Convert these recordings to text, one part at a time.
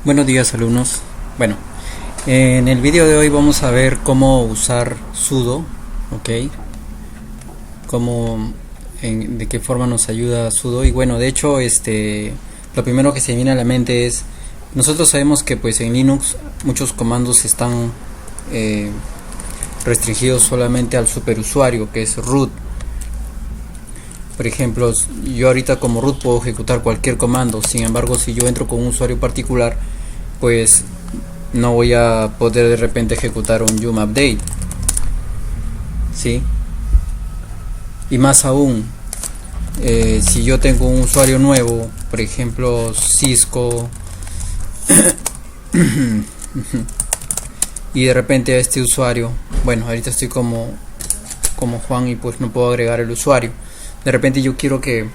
Buenos días, alumnos. Bueno, en el vídeo de hoy vamos a ver cómo usar sudo, ok, de qué forma nos ayuda sudo. Y bueno, de hecho, lo primero que se me viene a la mente es, nosotros sabemos que pues en Linux muchos comandos están restringidos solamente al superusuario, que es root. Por ejemplo, yo ahorita como root puedo ejecutar cualquier comando. Sin embargo, si yo entro con un usuario particular, pues no voy a poder de repente ejecutar un yum update, ¿sí? Y más aún, si yo tengo un usuario nuevo, por ejemplo Cisco, y de repente a este usuario, bueno, ahorita estoy como Juan y pues no puedo agregar el usuario. De repente yo quiero que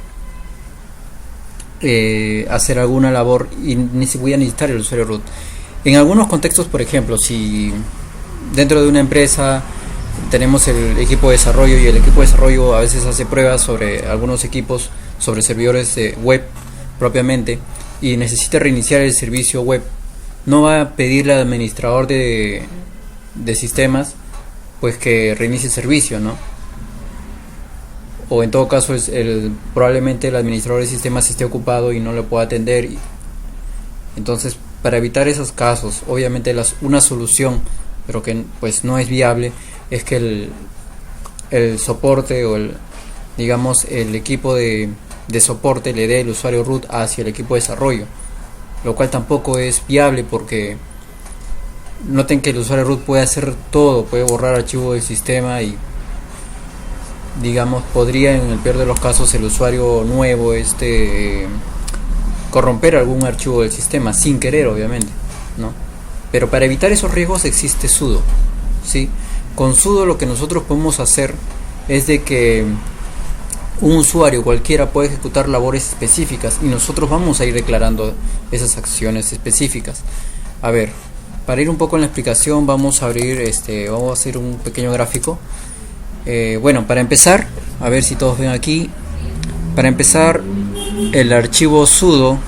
hacer alguna labor y voy a necesitar el usuario root. En algunos contextos, por ejemplo, si dentro de una empresa tenemos el equipo de desarrollo y el equipo de desarrollo a veces hace pruebas sobre algunos equipos, sobre servidores web propiamente, y necesita reiniciar el servicio web, no va a pedirle al administrador de sistemas pues que reinicie el servicio, ¿no? O en todo caso probablemente el administrador de sistemas esté ocupado y no lo pueda atender. Entonces, para evitar esos casos, obviamente una solución, pero que pues no es viable, es que el soporte o el equipo de soporte le dé el usuario root hacia el equipo de desarrollo, lo cual tampoco es viable porque noten que el usuario root puede hacer todo, puede borrar archivos del sistema y digamos podría en el peor de los casos el usuario nuevo corromper algún archivo del sistema sin querer, obviamente, ¿no? Pero para evitar esos riesgos existe sudo, ¿sí? Con sudo lo que nosotros podemos hacer es de que un usuario cualquiera puede ejecutar labores específicas y nosotros vamos a ir declarando esas acciones específicas. A ver, para ir un poco en la explicación vamos a abrir vamos a hacer un pequeño gráfico. Bueno, para empezar, a ver si todos ven aquí. Para empezar, el archivo sudo,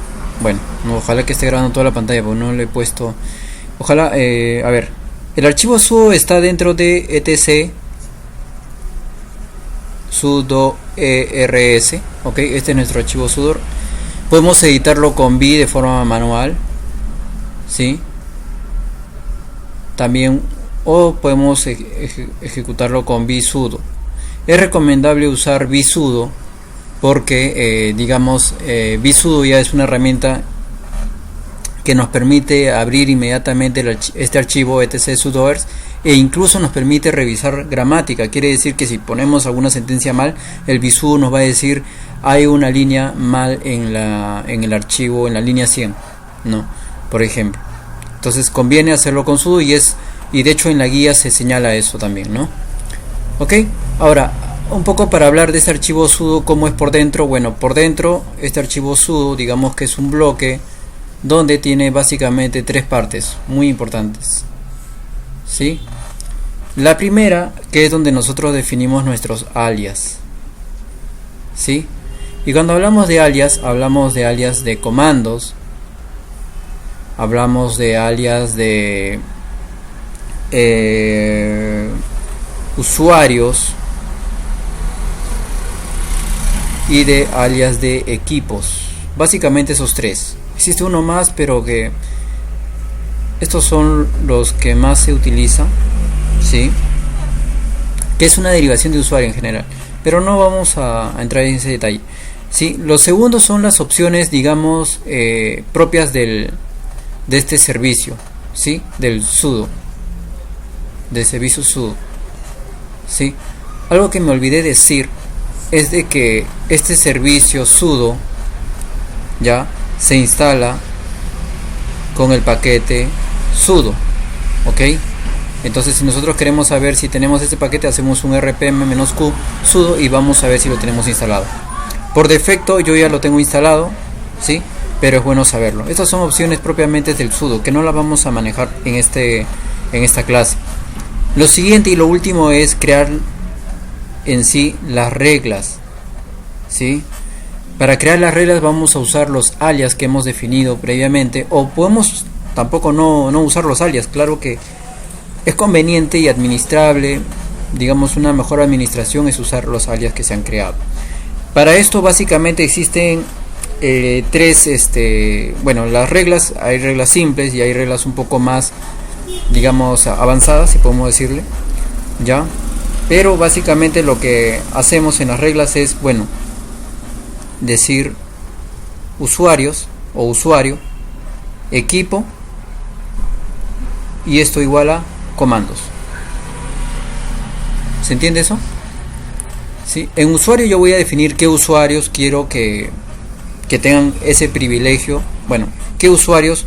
bueno, ojalá que esté grabando toda la pantalla porque no le he puesto. Ojalá, a ver, el archivo sudo está dentro de etc sudo ers, ok, este es nuestro archivo sudo. Podemos editarlo con v de forma manual, ¿sí? También, o podemos ejecutarlo con vsudo. Es recomendable usar vsudo porque digamos vsudo ya es una herramienta que nos permite abrir inmediatamente este archivo etc sudoers e incluso nos permite revisar gramática. Quiere decir que si ponemos alguna sentencia mal, el vsudo nos va a decir hay una línea mal en el archivo, en la línea 100, ¿no? Por ejemplo. Entonces conviene hacerlo con sudo y de hecho en la guía se señala eso también, ¿no? Ok, ahora un poco para hablar de este archivo sudo, cómo es por dentro. Bueno, por dentro este archivo sudo, digamos que es un bloque donde tiene básicamente tres partes muy importantes, ¿sí? La primera, que es donde nosotros definimos nuestros alias, ¿sí? Y cuando hablamos de alias de comandos, hablamos de alias de usuarios y de alias de equipos. Básicamente esos tres. Existe uno más, pero que estos son los que más se utilizan, ¿sí? Que es una derivación de usuario en general, pero no vamos a entrar en ese detalle, ¿sí? Los segundos son las opciones, digamos, propias de este servicio, ¿sí? Del sudo, del servicio sudo, ¿sí? Algo que me olvidé decir es de que este servicio sudo ya se instala con el paquete sudo, ok. Entonces si nosotros queremos saber si tenemos este paquete, hacemos un rpm-q sudo y vamos a ver si lo tenemos instalado. Por defecto yo ya lo tengo instalado, ¿sí? Pero es bueno saberlo. Estas son opciones propiamente del sudo que no las vamos a manejar en esta clase. Lo siguiente y lo último es crear en sí las reglas, ¿sí? Para crear las reglas vamos a usar los alias que hemos definido previamente, o podemos tampoco no usar los alias. Claro que es conveniente y administrable, digamos una mejor administración es usar los alias que se han creado. Para esto básicamente existen tres, las reglas. Hay reglas simples y hay reglas un poco más, digamos, avanzadas, si podemos decirle, ya. Pero básicamente lo que hacemos en las reglas es, decir usuarios o usuario, equipo, y esto igual a comandos. ¿Se entiende eso? ¿Sí? En usuario yo voy a definir qué usuarios quiero que tengan ese privilegio. Qué usuarios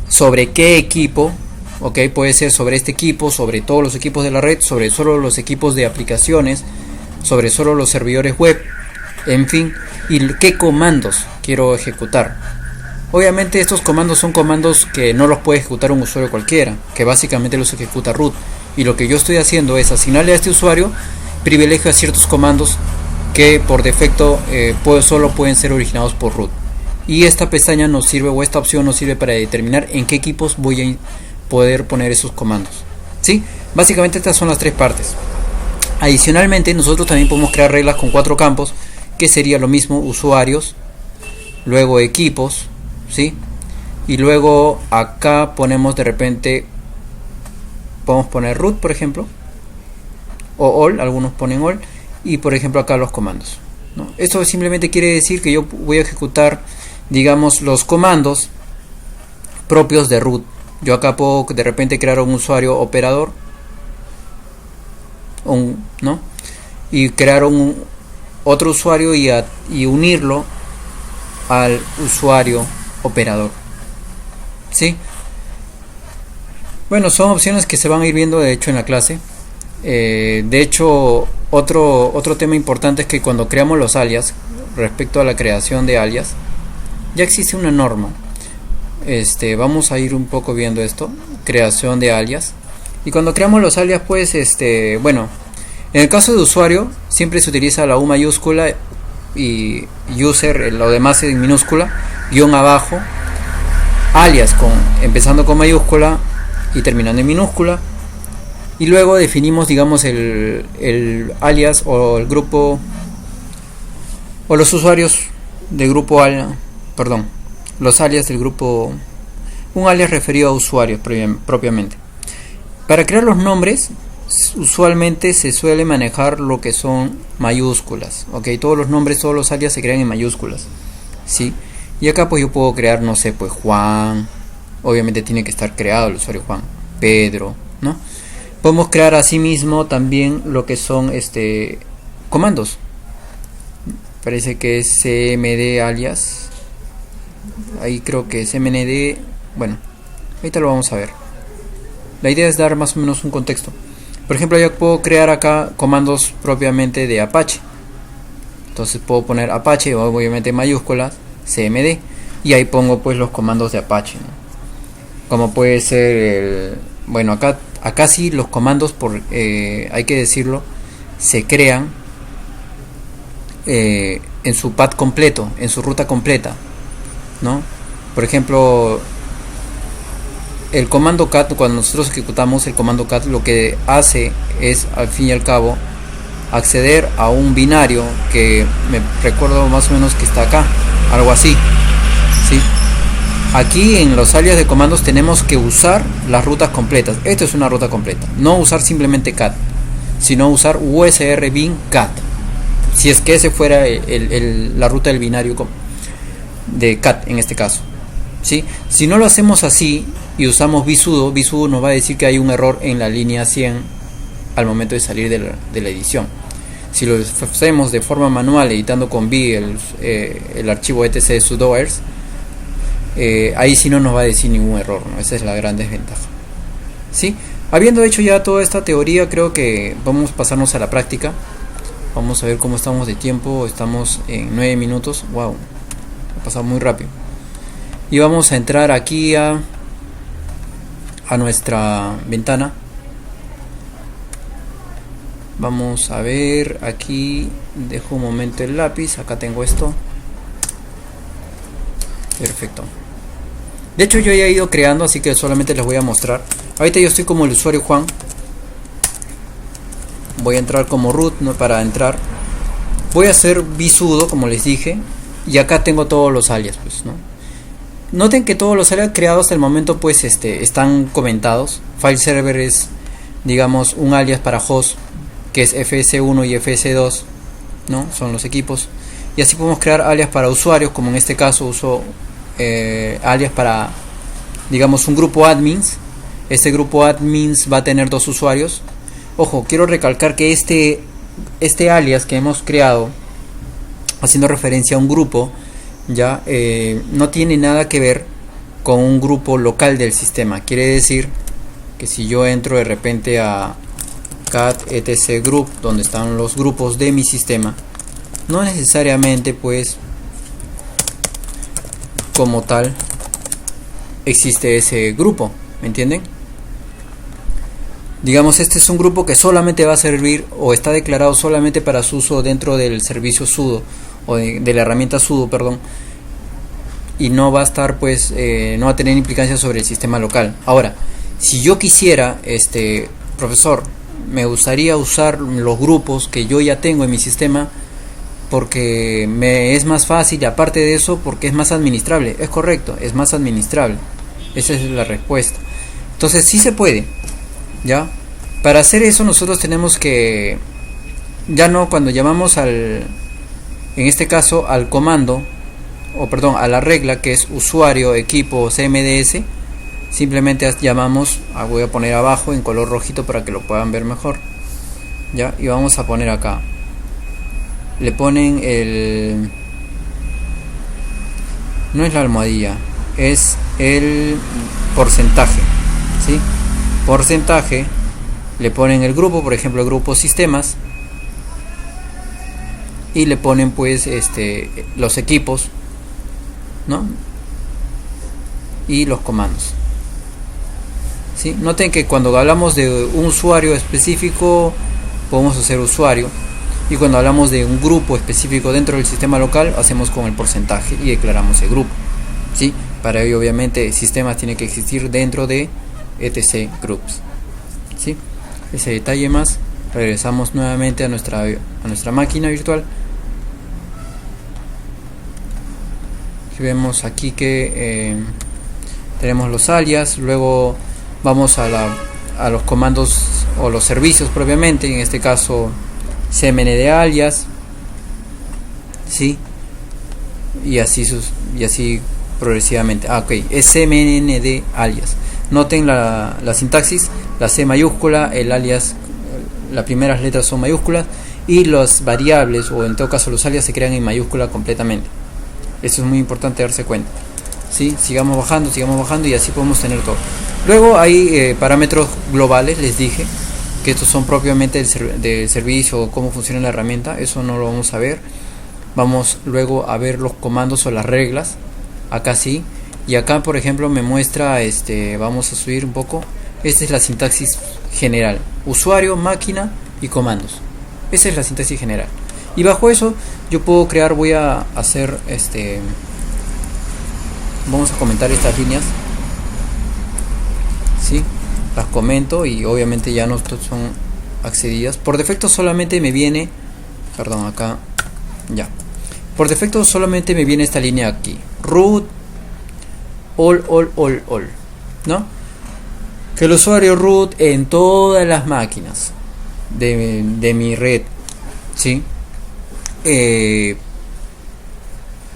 sobre qué equipo. Ok, puede ser sobre este equipo, sobre todos los equipos de la red, sobre solo los equipos de aplicaciones, sobre solo los servidores web, en fin, y qué comandos quiero ejecutar. Obviamente estos comandos son comandos que no los puede ejecutar un usuario cualquiera, que básicamente los ejecuta root, y lo que yo estoy haciendo es asignarle a este usuario privilegio a ciertos comandos que por defecto solo pueden ser originados por root, y esta pestaña nos sirve, o esta opción nos sirve para determinar en qué equipos voy a poder poner esos comandos. ¿Sí? Básicamente estas son las tres partes. Adicionalmente nosotros también podemos crear reglas con 4 campos, que sería lo mismo: usuarios, luego equipos, ¿sí? Y luego acá ponemos de repente, podemos poner root, por ejemplo, o all, algunos ponen all, y por ejemplo acá los comandos, ¿no? Esto simplemente quiere decir que yo voy a ejecutar, digamos, los comandos propios de root. Yo acá puedo de repente crear un usuario operador, ¿no? Y crear otro usuario y unirlo al usuario operador. ¿Sí? Son opciones que se van a ir viendo de hecho en la clase. De hecho, otro tema importante es que cuando creamos los alias, respecto a la creación de alias, ya existe una norma. Vamos a ir un poco viendo esto, creación de alias. Y cuando creamos los alias, pues, en el caso de usuario, siempre se utiliza la U mayúscula y user, lo demás en minúscula, guión abajo, alias empezando con mayúscula y terminando en minúscula. Y luego definimos, digamos, el alias o el grupo, o los usuarios del grupo los alias del grupo, un alias referido a usuarios propiamente. Para crear los nombres, usualmente se suele manejar lo que son mayúsculas, ok. Todos los nombres, todos los alias se crean en mayúsculas, ¿sí? Y acá pues yo puedo crear, no sé, pues Juan, obviamente tiene que estar creado el usuario Juan, Pedro, ¿no? Podemos crear asimismo también lo que son comandos. Parece que es cmd alias. Ahí creo que es mnd. Ahorita lo vamos a ver. La idea es dar más o menos un contexto. Por ejemplo, yo puedo crear acá comandos propiamente de Apache. Entonces puedo poner Apache, obviamente en mayúsculas, cmd, y ahí pongo pues los comandos de Apache, ¿no? Como puede ser acá sí los comandos, hay que decirlo, se crean en su path completo, en su ruta completa, ¿no? Por ejemplo, el comando cat, cuando nosotros ejecutamos el comando cat, lo que hace es, al fin y al cabo, acceder a un binario que me recuerdo más o menos que está acá, algo así, ¿sí? Aquí en los alias de comandos tenemos que usar las rutas completas. Esto es una ruta completa, no usar simplemente cat, sino usar usr bin cat, si es que ese fuera la ruta del binario de cat en este caso, ¿sí? Si no lo hacemos así y usamos vsudo nos va a decir que hay un error en la línea 100 al momento de salir de la edición. Si lo hacemos de forma manual, editando con v el archivo etc sudoers, ahí sí no nos va a decir ningún error, ¿no? Esa es la gran desventaja, ¿sí? Habiendo hecho ya toda esta teoría, creo que vamos a pasarnos a la práctica. Vamos a ver cómo estamos de tiempo. Estamos en 9 minutos. Wow, ha pasado muy rápido. Y vamos a entrar aquí a nuestra ventana. Vamos a ver aquí, dejo un momento el lápiz, acá tengo esto. Perfecto. De hecho yo ya he ido creando, así que solamente les voy a mostrar. Ahorita yo estoy como el usuario Juan. Voy a entrar como root, ¿no? Para entrar voy a hacer visudo, como les dije, y acá tengo todos los alias, pues, ¿no? Noten que todos los alias creados hasta el momento pues están comentados. File server es, digamos, un alias para host, que es fs1 y fs2, ¿no? Son los equipos. Y así podemos crear alias para usuarios, como en este caso uso alias para, digamos, un grupo admins. Este grupo admins va a tener 2 usuarios. Ojo, quiero recalcar que este alias que hemos creado, haciendo referencia a un grupo, ya no tiene nada que ver con un grupo local del sistema. Quiere decir que si yo entro de repente a cat etc group, donde están los grupos de mi sistema, no necesariamente pues como tal existe ese grupo, ¿me entienden? Digamos, este es un grupo que solamente va a servir o está declarado solamente para su uso dentro del servicio sudo o de la herramienta sudo, perdón, y no va a estar pues no va a tener implicancias sobre el sistema local. Ahora, si yo quisiera, profesor, me gustaría usar los grupos que yo ya tengo en mi sistema porque me es más fácil, y aparte de eso porque es más administrable. Es correcto, es más administrable. Esa es la respuesta. Entonces sí se puede, ¿ya? Para hacer eso nosotros tenemos que, ya no cuando llamamos en este caso al comando, o perdón, a la regla que es usuario equipo cmds, simplemente llamamos, voy a poner abajo en color rojito para que lo puedan ver mejor, ya, y vamos a poner acá, le ponen no es la almohadilla, es el porcentaje, ¿sí? Porcentaje, le ponen el grupo, por ejemplo el grupo sistemas, y le ponen pues los equipos, ¿no? Y los comandos, ¿sí? Noten que cuando hablamos de un usuario específico podemos hacer usuario, y cuando hablamos de un grupo específico dentro del sistema local hacemos con el porcentaje y declaramos el grupo, ¿sí? Para ello obviamente sistemas tiene que existir dentro de etc groups, ¿sí? Ese detalle más. Regresamos nuevamente a nuestra máquina virtual. Y vemos aquí que tenemos los alias. Luego vamos a los comandos o los servicios propiamente, en este caso cmn de alias, ¿sí? Y así progresivamente. Ok, es cmn de alias. Noten la sintaxis, la C mayúscula, el alias, las primeras letras son mayúsculas, y las variables, o en todo caso los alias, se crean en mayúscula completamente. Eso es muy importante darse cuenta, ¿sí? Sigamos bajando y así podemos tener todo. Luego hay parámetros globales, les dije que estos son propiamente del servicio o cómo funciona la herramienta. Eso no lo vamos a ver. Vamos luego a ver los comandos o las reglas. Acá sí. Y acá por ejemplo me muestra, vamos a subir un poco. Esta es la sintaxis general: usuario, máquina y comandos. Esa es la sintaxis general. Y bajo eso yo puedo crear, voy a hacer vamos a comentar estas líneas, ¿sí? Las comento y obviamente ya no son accedidas. Por defecto solamente me viene, perdón, acá ya. Por defecto solamente me viene esta línea aquí: root all, ¿no? Que el usuario root en todas las máquinas de mi red, ¿sí?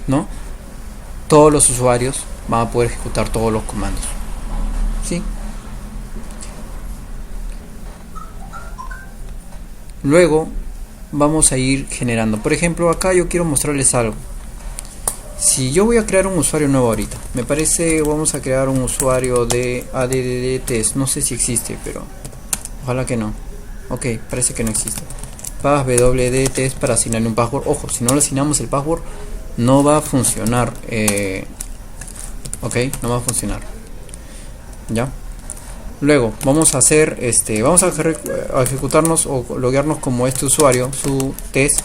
¿No? Todos los usuarios van a poder ejecutar todos los comandos, ¿sí? Luego vamos a ir generando. Por ejemplo, acá yo quiero mostrarles algo. Si yo voy a crear un usuario nuevo ahorita, me parece, vamos a crear un usuario de add test. No sé si existe, pero ojalá que no. Ok, parece que no existe. Passwd test para asignarle un password. Ojo, si no le asignamos el password no va a funcionar. Ok, no va a funcionar. Ya. Luego vamos a hacer vamos a ejecutarnos o loguearnos como este usuario, su test,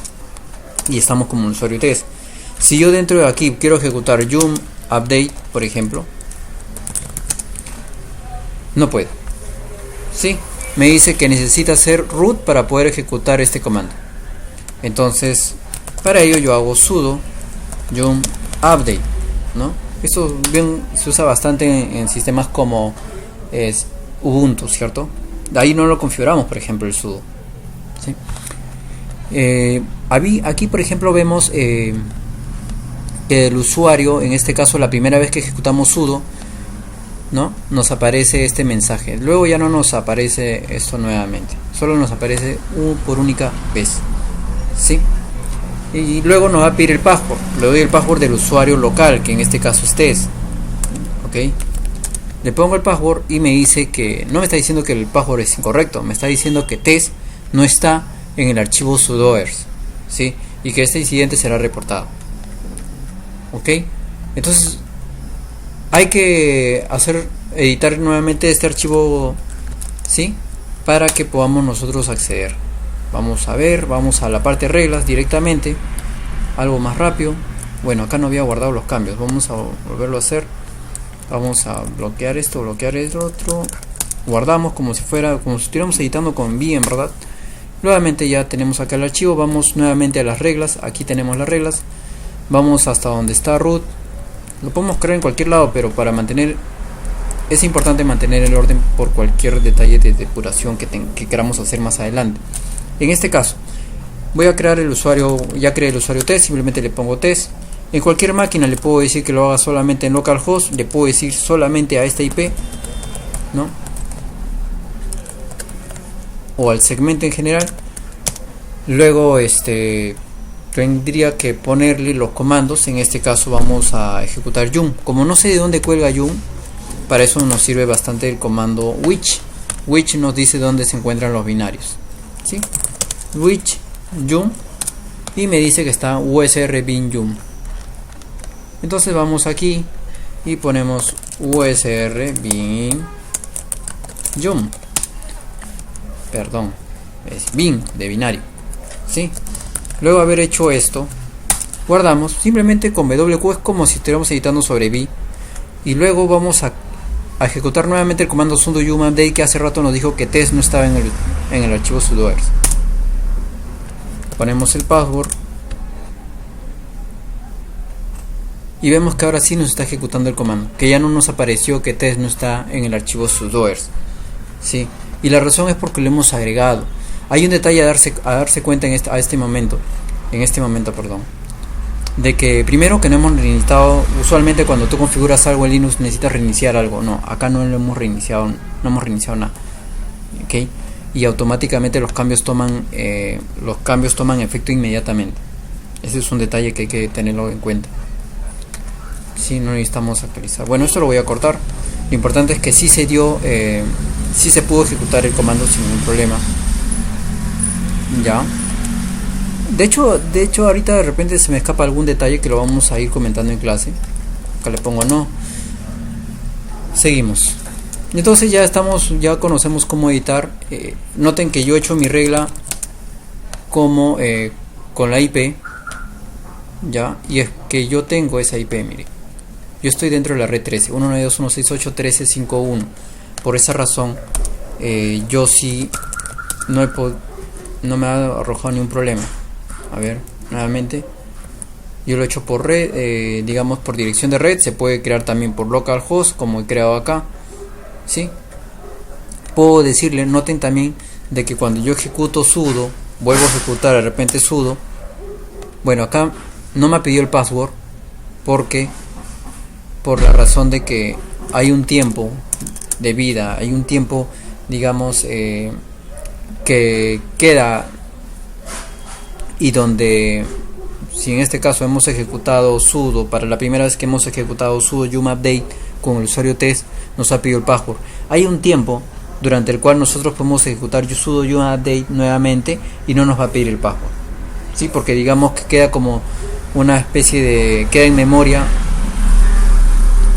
y estamos como un usuario test. Si yo dentro de aquí quiero ejecutar yum update, por ejemplo, no puedo. Sí, me dice que necesita hacer root para poder ejecutar este comando. Entonces, para ello yo hago sudo yum update, ¿no? Esto bien se usa bastante en sistemas como es Ubuntu, ¿cierto? De ahí no lo configuramos, por ejemplo, el sudo. ¿Sí? Aquí, por ejemplo, vemos que el usuario, en este caso, la primera vez que ejecutamos sudo, ¿no? Nos aparece este mensaje. Luego ya no nos aparece esto nuevamente. Solo nos aparece por única vez. ¿Sí? Y luego nos va a pedir el password. Le doy el password del usuario local, que en este caso es test. ¿Ok? Le pongo el password y me dice que no me está diciendo que el password es incorrecto, me está diciendo que test no está en el archivo sudoers, ¿sí? Y que este incidente será reportado. ¿Ok? Entonces hay que editar nuevamente este archivo, ¿sí? Para que podamos nosotros acceder. Vamos a ver, vamos a la parte de reglas directamente, algo más rápido. Bueno, acá no había guardado los cambios, vamos a volverlo a hacer. Vamos a bloquear esto, bloquear el otro. Guardamos como si estuviéramos editando con V, en verdad. Nuevamente ya tenemos acá el archivo. Vamos nuevamente a las reglas. Aquí tenemos las reglas. Vamos hasta donde está root. Lo podemos crear en cualquier lado, pero para mantener, es importante mantener el orden por cualquier detalle de depuración que queramos hacer más adelante. En este caso, voy a crear el usuario. Ya creé el usuario test. Simplemente le pongo test. En cualquier máquina le puedo decir que lo haga solamente en localhost, le puedo decir solamente a esta IP, ¿no? O al segmento en general. Luego tendría que ponerle los comandos. En este caso vamos a ejecutar yum. Como no sé de dónde cuelga yum, para eso nos sirve bastante el comando which. Which nos dice dónde se encuentran los binarios, ¿sí? Which yum, y me dice que está usr bin yum. Entonces vamos aquí y ponemos usr bin yum. Perdón, es bin de binario, ¿sí? Luego de haber hecho esto, guardamos simplemente con wq, es como si estuviéramos editando sobre v. Y luego vamos a ejecutar nuevamente el comando sudo yum update, que hace rato nos dijo que test no estaba en el archivo sudoers. Ponemos el password y vemos que ahora sí nos está ejecutando el comando, que ya no nos apareció que test no está en el archivo sudoers, ¿sí? Y la razón es porque lo hemos agregado. Hay un detalle a darse cuenta en este momento, de que primero que no hemos reiniciado. Usualmente cuando tú configuras algo en Linux necesitas reiniciar algo. No, acá no lo hemos reiniciado, no hemos reiniciado nada, ¿ok? Y automáticamente los cambios toman efecto inmediatamente. Ese es un detalle que hay que tenerlo en cuenta. Si no necesitamos actualizar. Bueno, esto lo voy a cortar. Lo importante es que sí se dio, sí se pudo ejecutar el comando sin ningún problema. Ya. De hecho ahorita de repente se me escapa algún detalle que lo vamos a ir comentando en clase. Acá le pongo no. Seguimos. Entonces ya conocemos cómo editar. Noten que yo he hecho mi regla como con la IP. Ya. Y es que yo tengo esa IP, mire. Yo estoy dentro de la red 13, 192.168.13.5.1. Por esa razón, yo sí no me ha arrojado ningún problema. A ver, nuevamente. Yo lo he hecho por red, digamos por dirección de red. Se puede crear también por localhost, como he creado acá, ¿sí? Puedo decirle, noten también de que cuando yo ejecuto sudo, vuelvo a ejecutar de repente sudo. Bueno, acá no me ha pedido el password porque por la razón de que hay un tiempo de vida, hay un tiempo, digamos, que queda, y donde si en este caso hemos ejecutado sudo, para la primera vez que hemos ejecutado sudo yum update con el usuario test, nos ha pedido el password. Hay un tiempo durante el cual nosotros podemos ejecutar sudo yum update nuevamente y no nos va a pedir el password, ¿sí? Porque digamos que queda como una especie de, queda en memoria,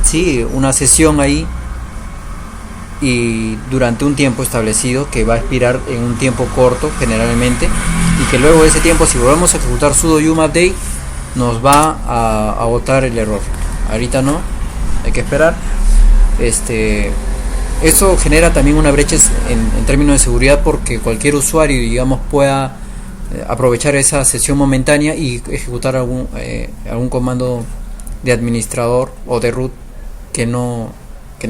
sí, una sesión ahí, y durante un tiempo establecido que va a expirar en un tiempo corto generalmente, y que luego de ese tiempo, si volvemos a ejecutar sudo yum update, nos va a botar el error. ahorita no, hay que esperar. Eso genera también una brecha en términos de seguridad, porque cualquier usuario, digamos, pueda aprovechar esa sesión momentánea y ejecutar algún comando de administrador o de root que no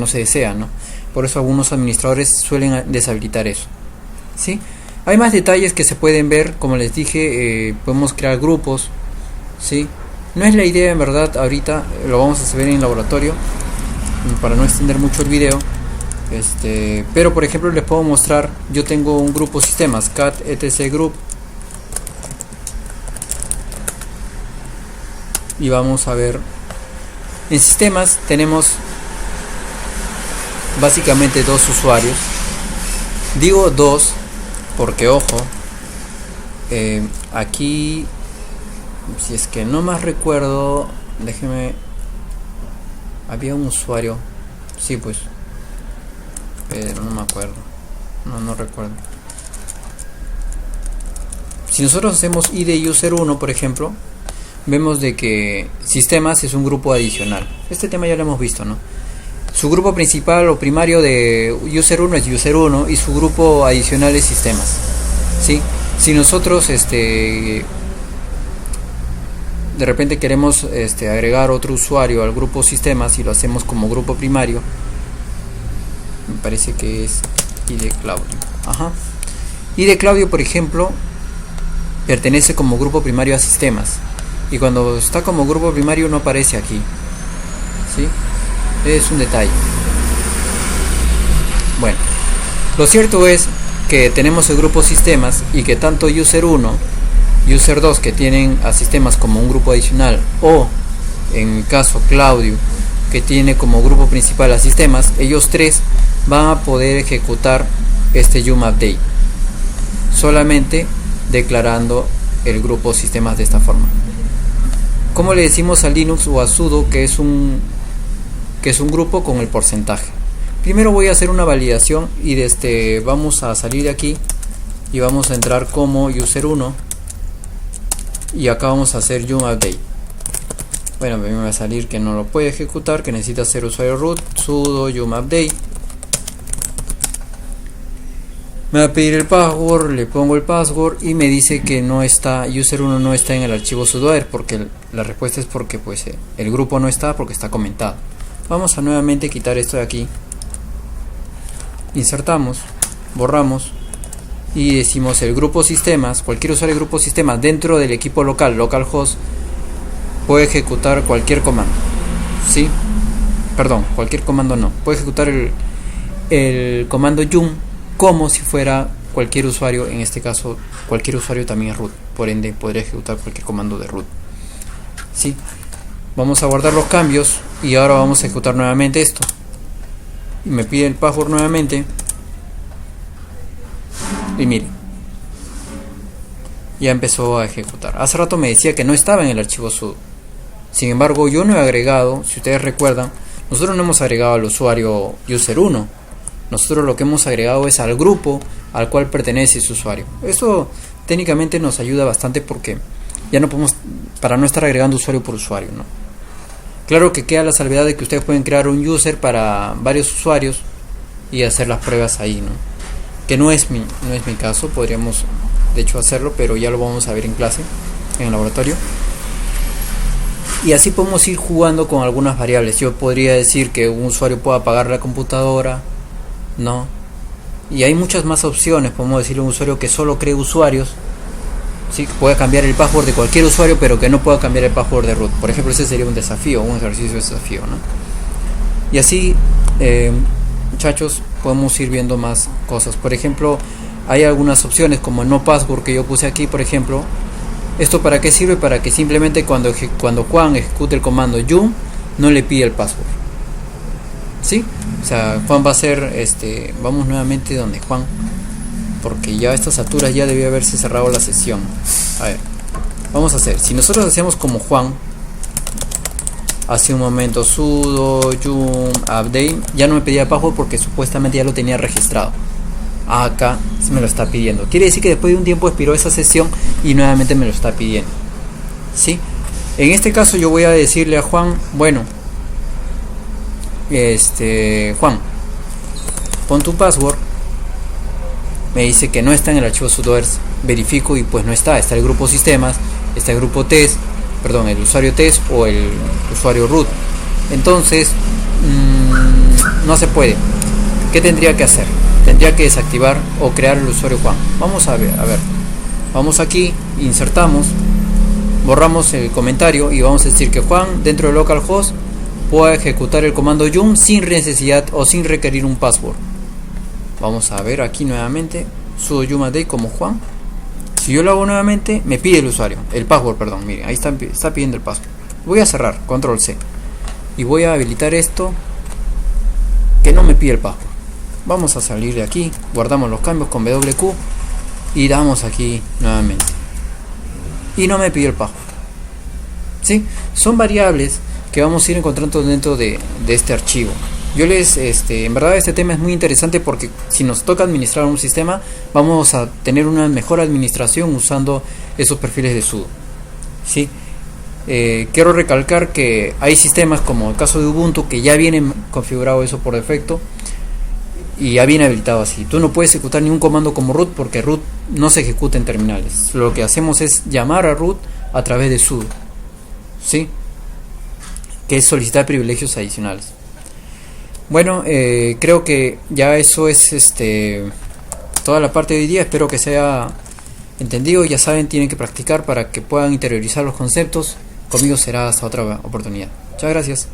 se desea, ¿no? Por eso algunos administradores suelen deshabilitar eso, ¿sí? Hay más detalles que se pueden ver, como les dije, podemos crear grupos, ¿sí? No es la idea, en verdad, ahorita lo vamos a ver en el laboratorio para no extender mucho el video. Pero por ejemplo les puedo mostrar, yo tengo un grupo sistemas cat etc group, y vamos a ver, en sistemas tenemos básicamente dos usuarios. Digo dos porque, ojo, aquí, si es que no más recuerdo, déjeme, había un usuario, sí, pues, pero no me acuerdo, no recuerdo. Si nosotros hacemos id user 1, por ejemplo, vemos de que sistemas es un grupo adicional. Este tema ya lo hemos visto, ¿no? Su grupo principal o primario de user 1 es user 1 y su grupo adicional es sistemas, ¿sí? Si nosotros de repente queremos agregar otro usuario al grupo sistemas y lo hacemos como grupo primario, me parece que es id Claudio. id Claudio, por ejemplo, pertenece como grupo primario a sistemas, y cuando está como grupo primario no aparece aquí, ¿sí? Es un detalle. Bueno, lo cierto es que tenemos el grupo sistemas y que tanto user 1 y user 2, que tienen a sistemas como un grupo adicional, o en mi caso Claudio, que tiene como grupo principal a sistemas, ellos tres van a poder ejecutar este yum update solamente declarando el grupo sistemas de esta forma. ¿Cómo le decimos a Linux o a sudo que es un grupo? Con el porcentaje. Primero voy a hacer una validación y vamos a salir de aquí y vamos a entrar como user 1 y acá vamos a hacer yum update. Bueno, me va a salir que no lo puede ejecutar, que necesita ser usuario root, sudo yum update. Me va a pedir el password, le pongo el password y me dice que no está, user 1 no está en el archivo sudoer, porque la respuesta es porque pues el grupo no está, porque está comentado. Vamos a nuevamente quitar esto de aquí, insertamos, borramos y decimos el grupo sistemas, cualquier usuario del grupo sistemas dentro del equipo local, localhost, puede ejecutar cualquier comando, ¿sí? Perdón, cualquier comando no, puede ejecutar el comando yum como si fuera cualquier usuario. En este caso cualquier usuario también es root, por ende podría ejecutar cualquier comando de root, ¿sí? Vamos a guardar los cambios y ahora vamos a ejecutar nuevamente esto y me pide el password nuevamente y miren, ya empezó a ejecutar. Hace rato me decía que no estaba en el archivo sudo, sin embargo yo no he agregado, si ustedes recuerdan, nosotros no hemos agregado al usuario user 1, nosotros lo que hemos agregado es al grupo al cual pertenece ese usuario. Eso técnicamente nos ayuda bastante porque ya no podemos, para no estar agregando usuario por usuario, ¿no? Claro que queda la salvedad de que ustedes pueden crear un user para varios usuarios y hacer las pruebas ahí, ¿no? Que no es mi caso, podríamos de hecho hacerlo, pero ya lo vamos a ver en clase, en el laboratorio. Y así podemos ir jugando con algunas variables. Yo podría decir que un usuario pueda apagar la computadora, ¿no? Y hay muchas más opciones. Podemos decirle a un usuario que solo cree usuarios, ¿sí? Que pueda cambiar el password de cualquier usuario, pero que no pueda cambiar el password de root. Por ejemplo, ese sería un desafío, un ejercicio de desafío, ¿no? Y así, muchachos, podemos ir viendo más cosas. Por ejemplo, hay algunas opciones como no password que yo puse aquí, por ejemplo. ¿Esto para qué sirve? Para que simplemente cuando Juan ejecute el comando yum, no le pide el password, ¿sí? O sea, Juan va a hacer, vamos nuevamente donde Juan, porque ya a estas alturas ya debió haberse cerrado la sesión. A ver, vamos a hacer, si nosotros hacemos como Juan, hace un momento sudo yum update, ya no me pedía password porque supuestamente ya lo tenía registrado. Acá se me lo está pidiendo, quiere decir que después de un tiempo expiró esa sesión y nuevamente me lo está pidiendo, ¿sí? En este caso yo voy a decirle a Juan, bueno, Juan, pon tu password. Me dice que no está en el archivo sudoers, verifico y pues no está el grupo sistemas, está el grupo test, perdón, el usuario test o el usuario root. Entonces no se puede. ¿Qué tendría que hacer? Tendría que desactivar o crear el usuario Juan. Vamos a ver, vamos aquí, insertamos, borramos el comentario y vamos a decir que Juan dentro de localhost pueda ejecutar el comando yum sin necesidad o sin requerir un password. Vamos a ver aquí nuevamente, sudo yum update como Juan. Si yo lo hago nuevamente, me pide el usuario, el password, perdón, miren, ahí está pidiendo el password. Voy a cerrar, control C, y voy a habilitar esto, que no me pide el password. Vamos a salir de aquí, guardamos los cambios con WQ y damos aquí nuevamente. Y no me pide el password. ¿Sí? Son variables que vamos a ir encontrando dentro de este archivo. Yo en verdad este tema es muy interesante porque si nos toca administrar un sistema, vamos a tener una mejor administración usando esos perfiles de sudo. ¿Sí? Quiero recalcar que hay sistemas como el caso de Ubuntu que ya vienen configurado eso por defecto y ya viene habilitado así. Tú no puedes ejecutar ningún comando como root porque root no se ejecuta en terminales. Lo que hacemos es llamar a root a través de sudo, ¿sí? Que es solicitar privilegios adicionales. Bueno, creo que ya eso es toda la parte de hoy día. Espero que sea entendido. Ya saben, tienen que practicar para que puedan interiorizar los conceptos. Conmigo será hasta otra oportunidad. Muchas gracias.